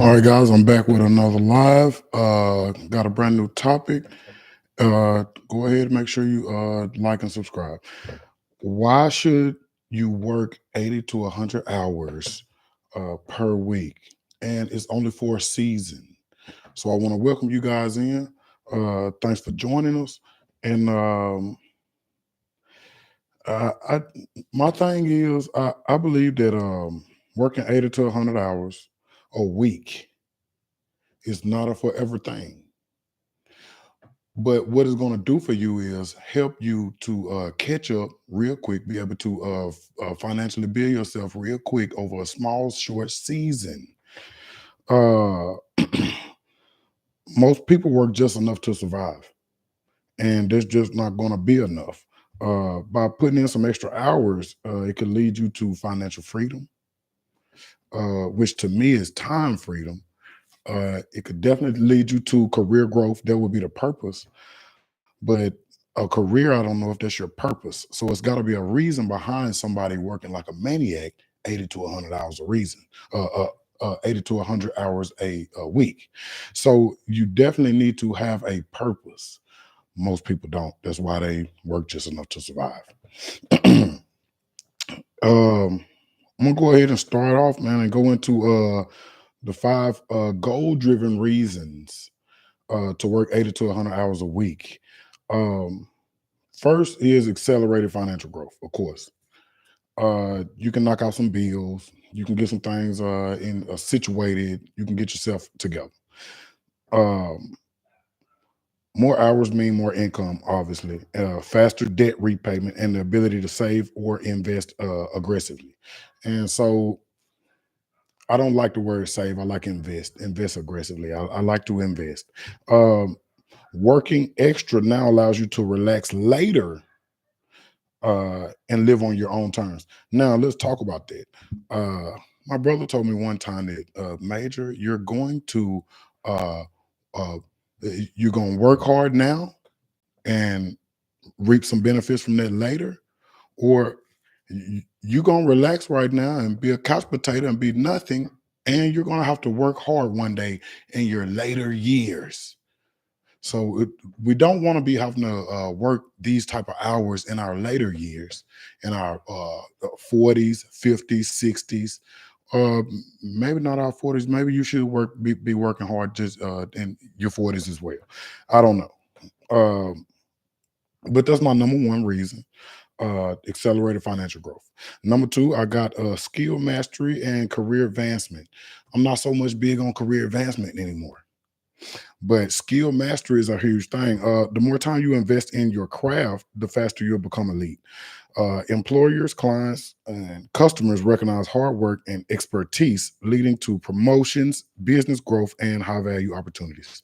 All right, guys, I'm back with another live. Got a brand new topic. Go ahead and make sure you like and subscribe. Why should you work 80 to 100 hours per week? And it's only for a season. So I want to welcome you guys in. Thanks for joining us. And I my thing is, I believe that working 80 to 100 hours a week is not a forever thing. But what it's going to do for you is help you to catch up real quick, be able to financially build yourself real quick over a small, short season. Uh, Most people work just enough to survive, and there's just not going to be enough. By putting in some extra hours, it could lead you to financial freedom, which to me is time freedom. It could definitely lead you to career growth. That would be the purpose. But a career, I don't know if that's your purpose. So it's got to be a reason behind somebody working like a maniac, 80 to 100 hours a reason, 80 to 100 hours a week. So you definitely need to have a purpose. Most people don't. That's why they work just enough to survive. I'm gonna go ahead and start off, man, and go into the five goal-driven reasons to work 80 to 100 hours a week. Um, First is accelerated financial growth, of course. You can knock out some bills. You can get some things in situated. You can get yourself together. Um, More hours mean more income, obviously. Faster debt repayment and the ability to save or invest aggressively. And so I don't like the word save. I like invest. Invest aggressively. I like to invest. Um, Working extra now allows you to relax later and live on your own terms. Now, let's talk about that. My brother told me one time that, Major, uh, uh, you're going to work hard now and reap some benefits from that later, or you're going to relax right now and be a couch potato and be nothing, and you're going to have to work hard one day in your later years. So we don't want to be having to work these type of hours in our later years, in our 40s, 50s, 60s. Maybe not our 40s. Maybe you should be working hard just in your 40s as well. I don't know. Um, but that's my number one reason. Accelerated financial growth. Number two, I got skill mastery and career advancement. I'm not so much big on career advancement anymore, but skill mastery is a huge thing. The more time you invest in your craft, the faster you'll become elite. Employers, clients, and customers recognize hard work and expertise, leading to promotions, business growth, and high value opportunities.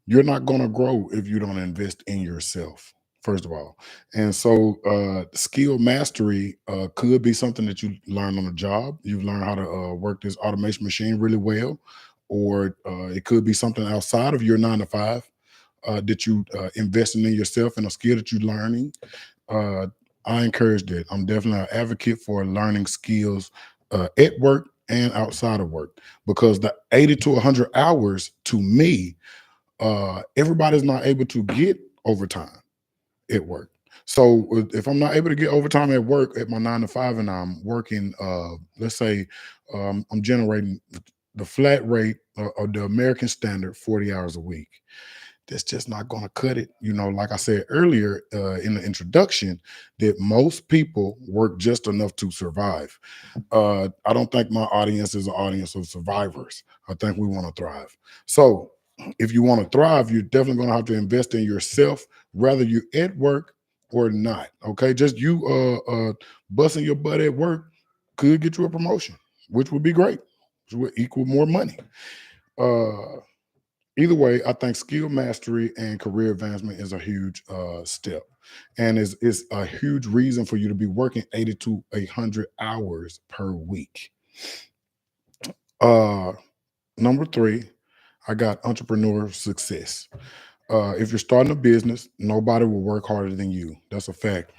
You're not going to grow if you don't invest in yourself, first of all. And so, skill mastery could be something that you learn on the job. You've learned how to work this automation machine really well, or it could be something outside of your 9 to 5 that you investing in yourself and a skill that you're learning. uh, I encourage that. I'm definitely an advocate for learning skills at work and outside of work, because the 80 to 100 hours, to me, everybody's not able to get overtime at work. So if I'm not able to get overtime at work at my 9 to 5, and I'm working, let's say, I'm generating the flat rate of the American standard 40 hours a week, that's just not going to cut it. Like I said earlier in the introduction, that most people work just enough to survive. I don't think my audience is an audience of survivors. I think we want to thrive. So if you want to thrive, you're definitely going to have to invest in yourself, whether you're at work or not. Okay, just you busting your butt at work could get you a promotion, which would be great, which would equal more money. Uh, Either way, I think skill mastery and career advancement is a huge step, and is a huge reason for you to be working 80 to 100 hours per week. Uh, Number three, I got entrepreneur success. If you're starting a business, nobody will work harder than you. That's a fact.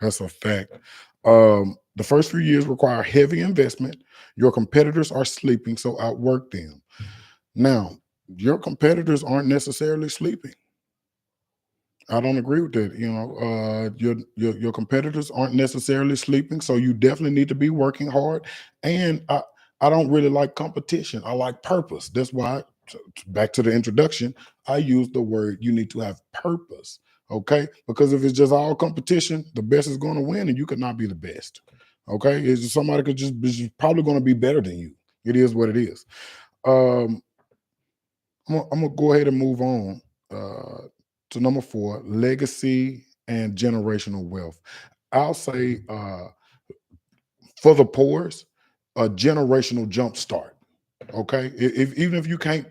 That's a fact. The first few years require heavy investment. Your competitors are sleeping, so outwork them. Now, your competitors aren't necessarily sleeping. I don't agree with that. Your competitors aren't necessarily sleeping, so you definitely need to be working hard. And I don't really like competition. I like purpose. That's why, back to the introduction, I use the word you need to have purpose. Okay, because if it's just all competition, the best is going to win, and you could not be the best. Okay, it's just somebody could just is probably going to be better than you. It is what it is. Um, I'm gonna go ahead and move on to number four: legacy and generational wealth. I'll say for the poor's, a generational jump start. Okay, even if you can't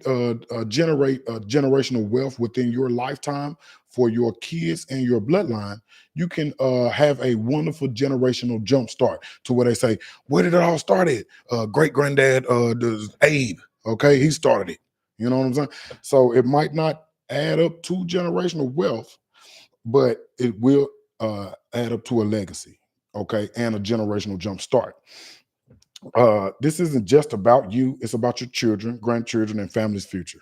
generate generational wealth within your lifetime for your kids and your bloodline, you can have a wonderful generational jump start to where they say, "Where did it all start at?" Great granddad, Abe. Okay, he started it. You know what I'm saying? So it might not add up to generational wealth, but it will add up to a legacy. Okay, and a generational jump start. This isn't just about you, it's about your children, grandchildren, and family's future.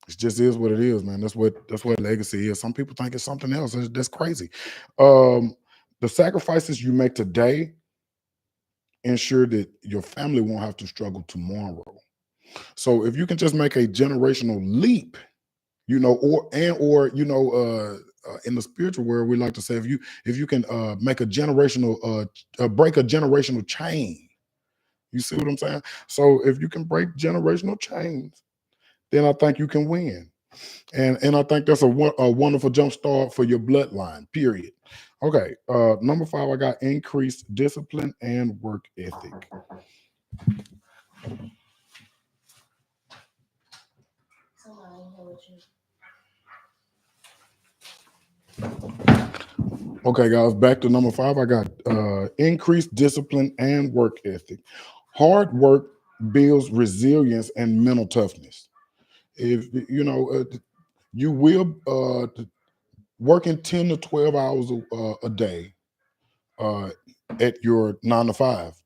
It just is what it is, man. That's what legacy is. Some people think it's something else. That's crazy. um the sacrifices you make today ensure that your family won't have to struggle tomorrow. So if you can just make a generational leap, or in the spiritual world, we like to say, if you can make a generational break a generational chain. You see what I'm saying? So if you can break generational chains, then I think you can win. And I think that's a wonderful jump start for your bloodline, period. Okay. Number five, I got increased discipline and work ethic. Okay, guys, back to number five. I got increased discipline and work ethic. Hard work builds resilience and mental toughness. If you will working 10 to 12 hours a day uh, at your 9 to 5,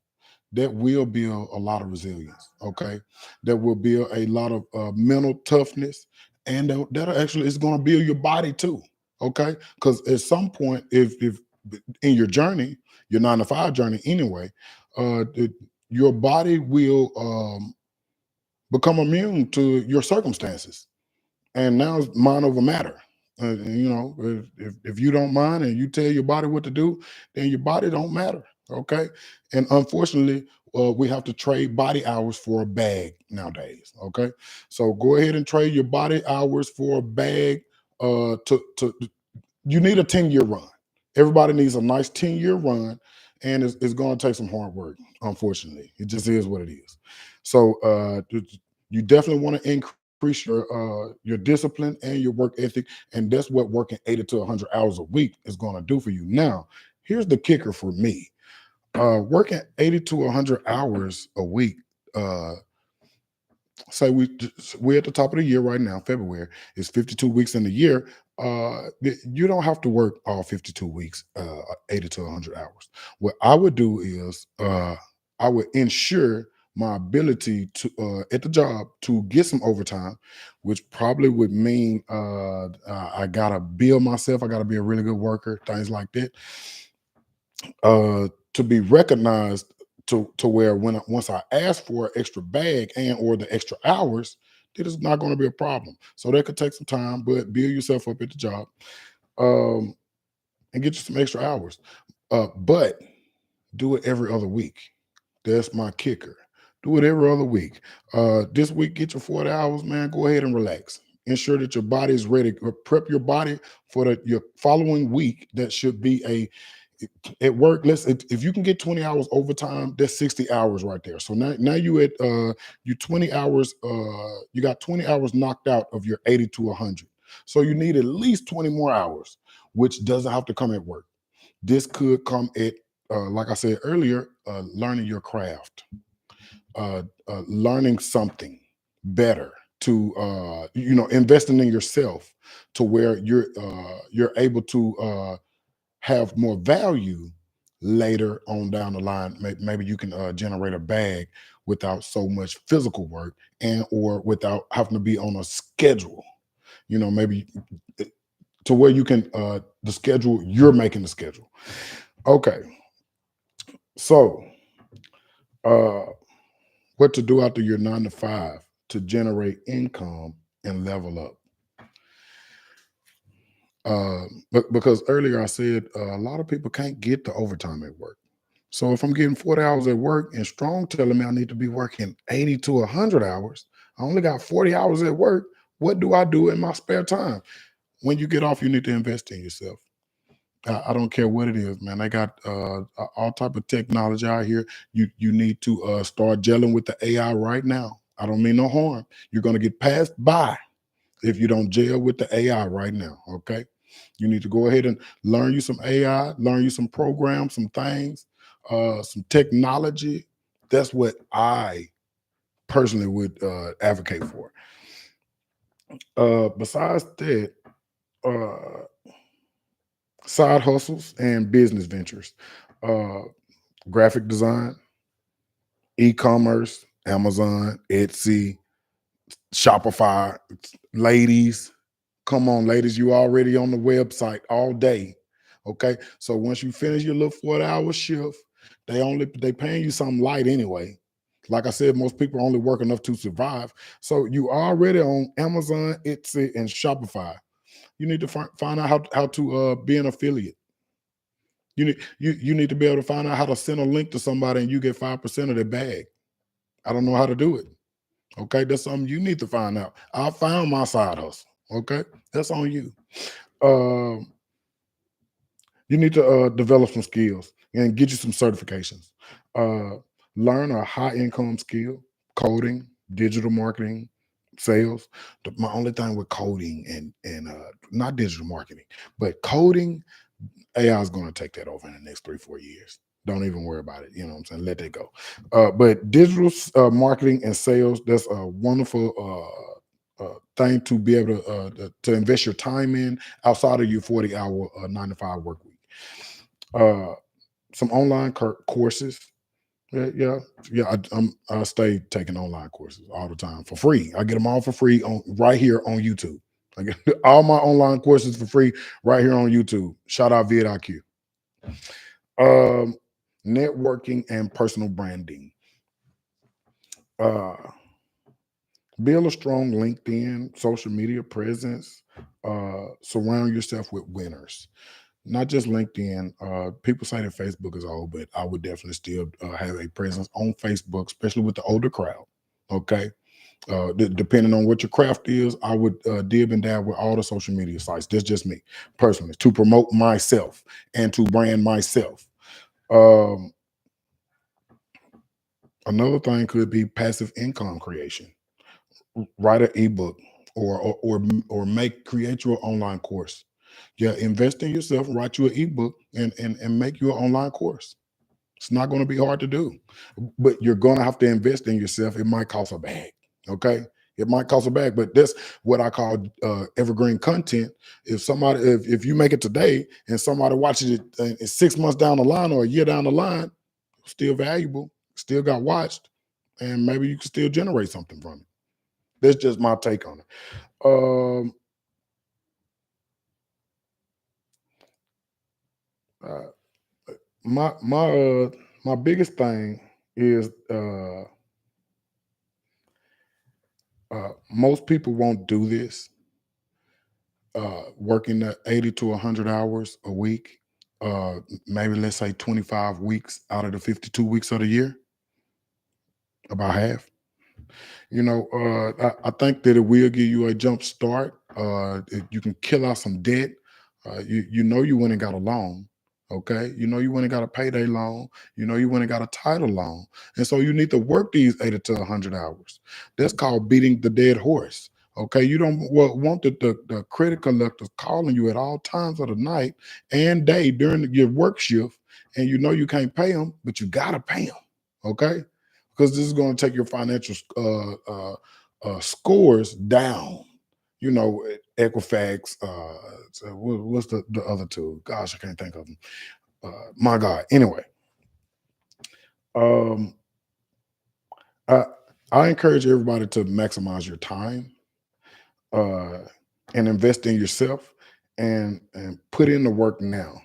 that will build a lot of resilience. Okay, that will build a lot of mental toughness, and that actually is going to build your body too. Okay, because at some point, if in your journey, your 9 to 5 journey anyway, your body will become immune to your circumstances, and now it's mind over matter. If you don't mind and you tell your body what to do, then your body don't matter. Okay, and unfortunately, we have to trade body hours for a bag nowadays. Okay, so go ahead and trade your body hours for a bag. To You need a 10-year run. Everybody needs a nice 10-year run, and it's going to take some hard work. Unfortunately, it just is what it is. So you definitely want to increase your discipline and your work ethic, and that's what working 80 to 100 hours a week is going to do for you. Now, here's the kicker for me: working 80 to 100 hours a week. Say we're at the top of the year right now. February is 52 weeks in the year. You don't have to work all 52 weeks, 80 to 100 hours. What I would do is I would ensure my ability to at the job to get some overtime, which probably would mean I gotta build myself. I gotta be a really good worker, things like that, to be recognized, to where once I ask for an extra bag and or the extra hours, that is not going to be a problem. So that could take some time, but build yourself up at the job, um, and get you some extra hours. But do it every other week. That's my kicker. Do it every other week. This week, get your 40 hours, man. Go ahead and relax. Ensure that your body is ready. Prep your body for your following week. That should be at work. If you can get 20 hours overtime, that's 60 hours right there. So now you 20 hours. You got 20 hours knocked out of your 80 to 100. So you need at least 20 more hours, which doesn't have to come at work. This could come at, like I said earlier, learning your craft, learning something better, to investing in yourself, to where you're able to have more value later on down the line. Maybe you can generate a bag without so much physical work and or without having to be on a schedule. Maybe to where you can the schedule, you're making the schedule. Okay, so uh what to do after your 9 to 5 to generate income and level up. But because earlier I said a lot of people can't get the overtime at work. So if I'm getting 40 hours at work and Strong telling me I need to be working 80 to 100 hours, I only got 40 hours at work. What do I do in my spare time? When you get off, you need to invest in yourself. I don't care what it is, man. They got all type of technology out here. You need to start gelling with the AI right now. I don't mean no harm. You're gonna get passed by if you don't gel with the AI right now. Okay, you need to go ahead and learn you some AI, learn you some programs, some things, some technology. That's what I personally would advocate for. Besides that, uh, side hustles and business ventures, uh, graphic design, e-commerce, Amazon, Etsy, Shopify. Ladies, come on, ladies, you already on the website all day. Okay. So once you finish your little 40-hour shift, they paying you something light anyway. Like I said, most people only work enough to survive. So you already on Amazon, Etsy, and Shopify. You need to find out how to be an affiliate. You need to be able to find out how to send a link to somebody and you get 5% of their bag. I don't know how to do it. Okay, that's something you need to find out. I found my side hustle. Okay, that's on you. Um, you need to develop some skills and get you some certifications. Uh, learn a high income skill, coding, digital marketing, sales. My only thing with coding and not digital marketing, but coding, AI is going to take that over in the next 3 4 years. Don't even worry about it. You know what I'm saying? Let that go. But digital marketing and sales, that's a wonderful thing to be able to invest your time in outside of your 40-hour 9 to 5 work week. Uh, some online courses. Yeah, yeah, yeah. I stay taking online courses all the time for free. I get them all for free on right here on YouTube. I get all my online courses for free right here on YouTube. Shout out vidIQ. Um, networking and personal branding. Uh, build a strong LinkedIn social media presence. Surround yourself with winners. Not just LinkedIn. People say that Facebook is old, but I would definitely still have a presence on Facebook, especially with the older crowd. Okay. Depending on what your craft is, I would dib and dab with all the social media sites. That's just me personally to promote myself and to brand myself. Um, Another thing could be passive income creation. Write an ebook or make create your online course. Yeah, invest in yourself, write you an ebook and make your online course. It's not going to be hard to do, but you're going to have to invest in yourself. It might cost a bag. Okay. It might cost a bag, but that's what I call evergreen content. If you make it today and somebody watches it 6 months down the line or a year down the line, still valuable, still got watched, and maybe you can still generate something from it. That's just my take on it. Um, uh, my biggest thing is most people won't do this. Working the 80 to 100 hours a week, maybe let's say 25 weeks out of the 52 weeks of the year, about half. I think that it will give you a jump start. You can kill out some debt. You know you went and got a loan. Okay, you know you went and got a payday loan. You know you went and got a title loan, and so you need to work these 80 to 100 hours. That's called beating the dead horse. Okay, you don't want the credit collectors calling you at all times of the night and day during your work shift, and you know you can't pay them, but you gotta pay them. Okay, because this is going to take your financial scores down. Equifax. So what's the other two? Gosh, I can't think of them. My God. Anyway, um, I I encourage everybody to maximize your time, uh, and invest in yourself, and put in the work now.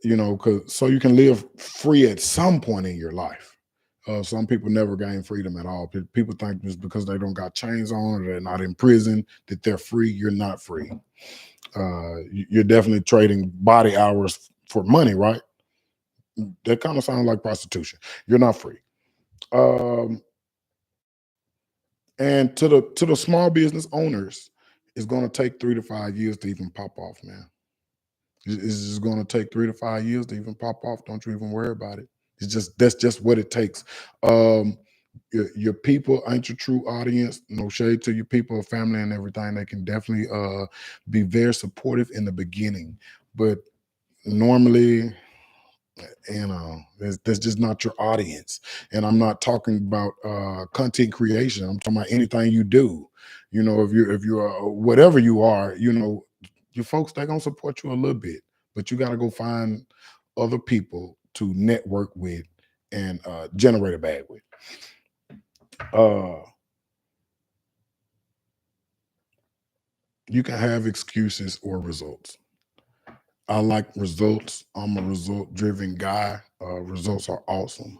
Because so you can live free at some point in your life. Some people never gain freedom at all. People think just because they don't got chains on or they're not in prison that they're free. You're not free. You're definitely trading body hours for money, right? That kind of sounds like prostitution. You're not free. Um, and to the small business owners, it's going to take 3 to 5 years to even pop off, man. It's just going to take 3 to 5 years to even pop off. Don't you even worry about it. It's just that's just what it takes. Um, your people ain't your true audience. No shade to your people, family, and everything. They can definitely be very supportive in the beginning, but normally, that's just not your audience. And I'm not talking about content creation. I'm talking about anything you do. If you're whatever you are, your folks, they're gonna support you a little bit, but you got to go find other people to network with and generate a bag with. Uh, you can have excuses or results. I like results. I'm a result driven guy. Results are awesome,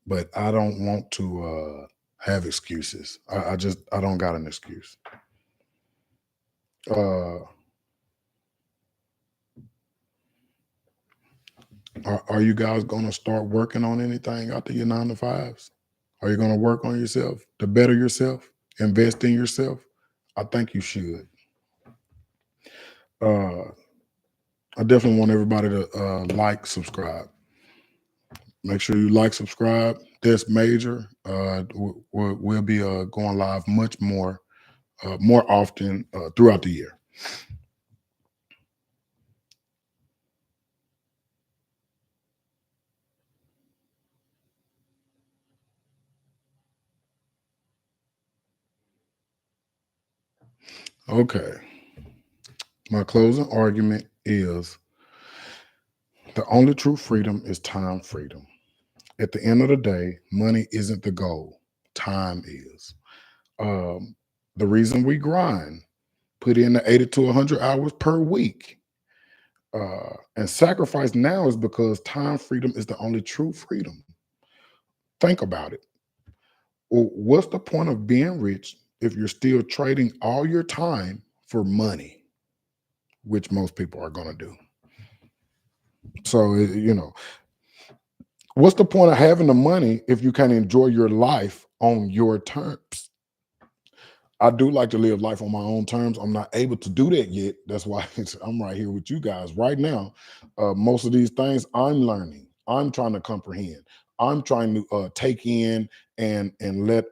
but I don't want to have excuses. I don't got an excuse. Uh, are you guys going to start working on anything after your 9 to 5s? Are you going to work on yourself to better yourself, invest in yourself? I think you should. Uh, I definitely want everybody to like, subscribe. Make sure you like, subscribe. That's major. We'll be going live much more often throughout the year. Okay. My closing argument is the only true freedom is time freedom. At the end of the day, money isn't the goal, time is. Um, the reason we grind, put in the 80 to 100 hours per week, and sacrifice now is because time freedom is the only true freedom. Think about it. Well, what's the point of being rich if you're still trading all your time for money, which most people are going to do? So, what's the point of having the money if you can't enjoy your life on your terms? I do like to live life on my own terms. I'm not able to do that yet. That's why I'm right here with you guys right now. Most of these things I'm learning. I'm trying to comprehend. I'm trying to take in and let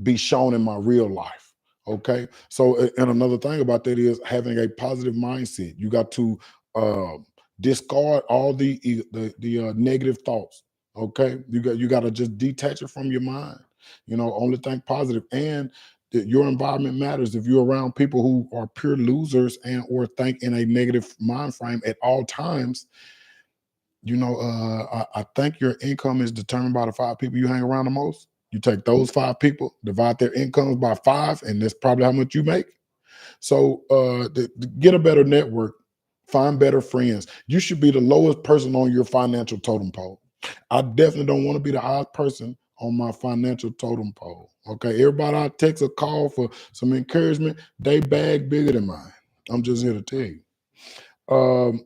be shown in my real life. Okay. So, and another thing about that is having a positive mindset. You got to uh, discard all the negative thoughts. Okay. You got to just detach it from your mind. Only think positive, and that your environment matters. If you're around people who are pure losers and or think in a negative mind frame at all times, I think your income is determined by the 5 people you hang around the most. You take those 5 people, divide their incomes by 5, and that's probably how much you make. So get a better network, find better friends. You should be the lowest person on your financial totem pole. I definitely don't want to be the highest person on my financial totem pole. Okay, everybody I text or call for some encouragement, they bag bigger than mine. I'm just here to tell you. Um,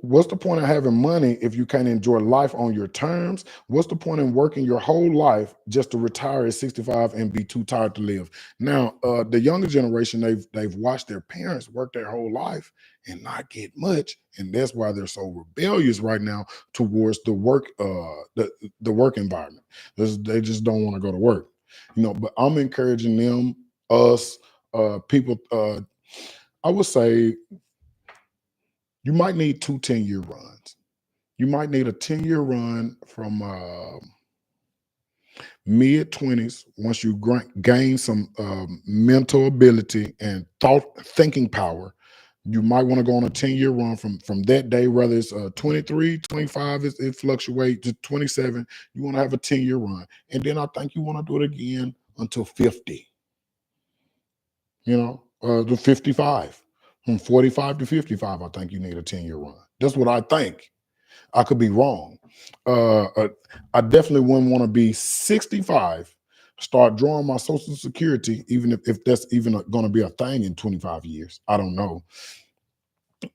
what's the point of having money if you can't enjoy life on your terms? What's the point in working your whole life just to retire at 65 and be too tired to live? Now, the younger generation, they've watched their parents work their whole life and not get much, and that's why they're so rebellious right now towards the work environment. They just don't want to go to work, But I'm encouraging them, us, people. I would say you might need 2 10-year runs. You might need a 10-year run from mid 20s. Once you gain some mental ability and thinking power, You might want to go on a 10-year run from that day, whether it's 23, 25, it fluctuates to 27. You want to have a 10-year run. And then I think you want to do it again until 50, to 55. From 45 to 55, I think you need a 10-year run. That's what I think. I could be wrong. I definitely wouldn't want to be 65, start drawing my Social Security, even if that's even going to be a thing in 25 years. I don't know.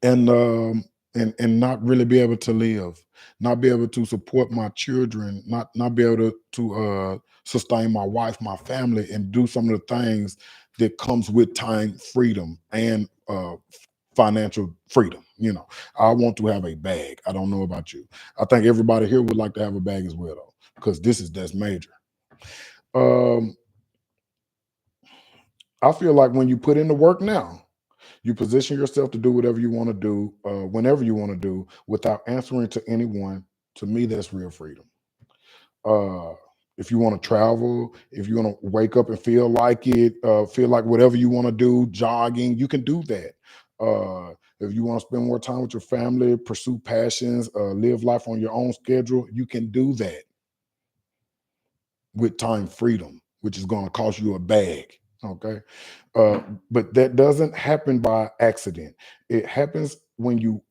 And not really be able to live, not be able to support my children, not be able to sustain my wife, my family, and do some of the things that comes with time freedom and financial freedom. I want to have a bag. I don't know about you. I think everybody here would like to have a bag as well, though, because that's major. um I feel like when you put in the work now, you position yourself to do whatever you want to do, whenever you want to do, without answering to anyone. To me, that's real freedom. Uh, if you want to travel, if you want to wake up and feel like it, feel like whatever you want to do, jogging, you can do that. If you want to spend more time with your family, pursue passions, live life on your own schedule, you can do that with time freedom, which is going to cost you a bag. Okay. Uh, but that doesn't happen by accident. It happens when you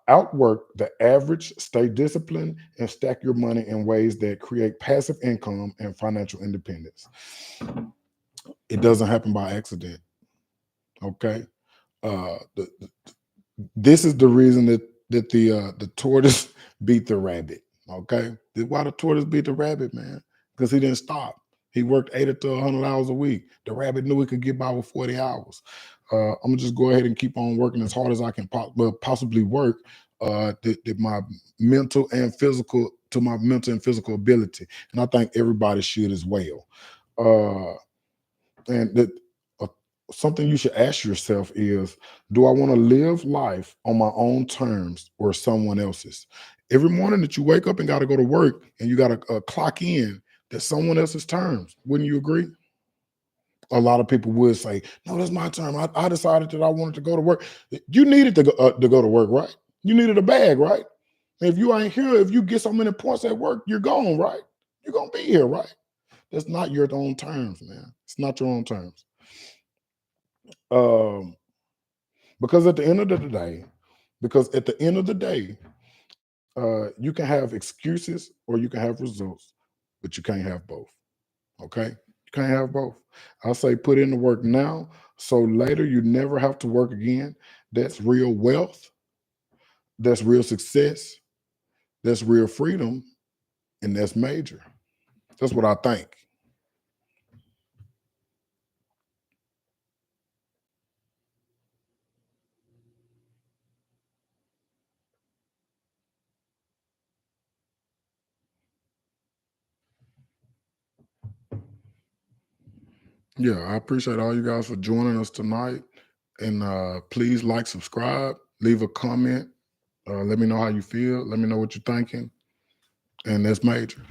outwork the average, stay disciplined, and stack your money in ways that create passive income and financial independence. It doesn't happen by accident. Okay. This is the reason that the tortoise beat the rabbit. Okay, why the tortoise beat the rabbit, man? Because he didn't stop. He worked 80 to 100 hours a week. The rabbit knew he could get by with 40 hours. I'm gonna just go ahead and keep on working as hard as I can possibly work. That my mental and physical to my mental and physical ability, and I think everybody should as well. Uh, and that uh, something you should ask yourself is, do I want to live life on my own terms or someone else's? Every morning that you wake up and got to go to work and you got to clock in, that's someone else's terms. Wouldn't you agree? A lot of people would say, no, that's my term. I decided that I wanted to go to work. You needed to go to work, right? You needed a bag, right? If you ain't here, if you get so many points at work, you're gone, right? You're going to be here, right? That's not your own terms, man. It's not your own terms. Um, because at the end of the day, because at the end of the day, you can have excuses or you can have results, but you can't have both. Okay, you can't have both. I say put in the work now, so later you never have to work again. That's real wealth. That's real success. That's real freedom, and that's major. That's what I think. Yeah, I appreciate all you guys for joining us tonight. And please like, subscribe, leave a comment. Let me know how you feel. Let me know what you're thinking. And that's major.